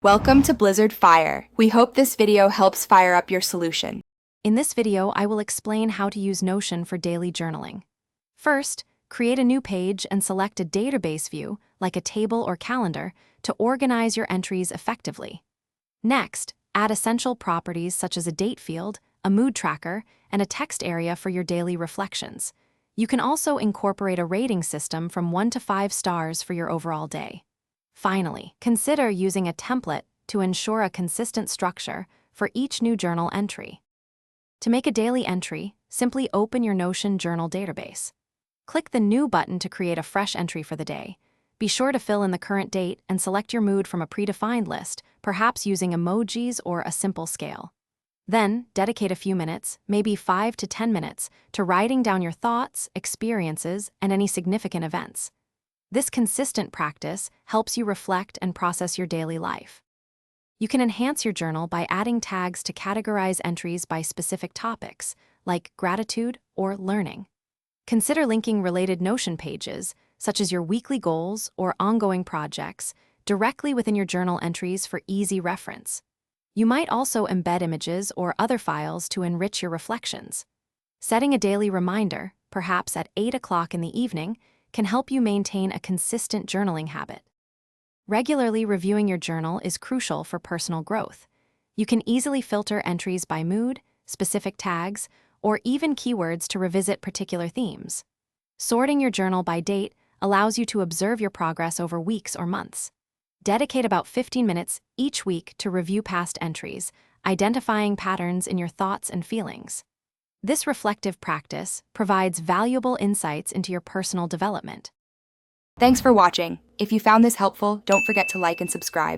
Welcome to Blizzard Fire. We hope this video helps fire up your solution. In this video, I will explain how to use Notion for daily journaling. First, create a new page and select a database view, like a table or calendar, to organize your entries effectively. Next, add essential properties such as a date field, a mood tracker, and a text area for your daily reflections. You can also incorporate a rating system from 1 to 5 stars for your overall day. Finally, consider using a template to ensure a consistent structure for each new journal entry. To make a daily entry, simply open your Notion journal database. Click the New button to create a fresh entry for the day. Be sure to fill in the current date and select your mood from a predefined list, perhaps using emojis or a simple scale. Then, dedicate a few minutes, maybe 5 to 10 minutes, to writing down your thoughts, experiences, and any significant events. This consistent practice helps you reflect and process your daily life. You can enhance your journal by adding tags to categorize entries by specific topics, like gratitude or learning. Consider linking related Notion pages, such as your weekly goals or ongoing projects, directly within your journal entries for easy reference. You might also embed images or other files to enrich your reflections. Setting a daily reminder, perhaps at 8 o'clock in the evening, can help you maintain a consistent journaling habit. Regularly reviewing your journal is crucial for personal growth. You can easily filter entries by mood, specific tags, or even keywords to revisit particular themes. Sorting your journal by date allows you to observe your progress over weeks or months. Dedicate about 15 minutes each week to review past entries, identifying patterns in your thoughts and feelings. This reflective practice provides valuable insights into your personal development. Thanks for watching. If you found this helpful, don't forget to like and subscribe.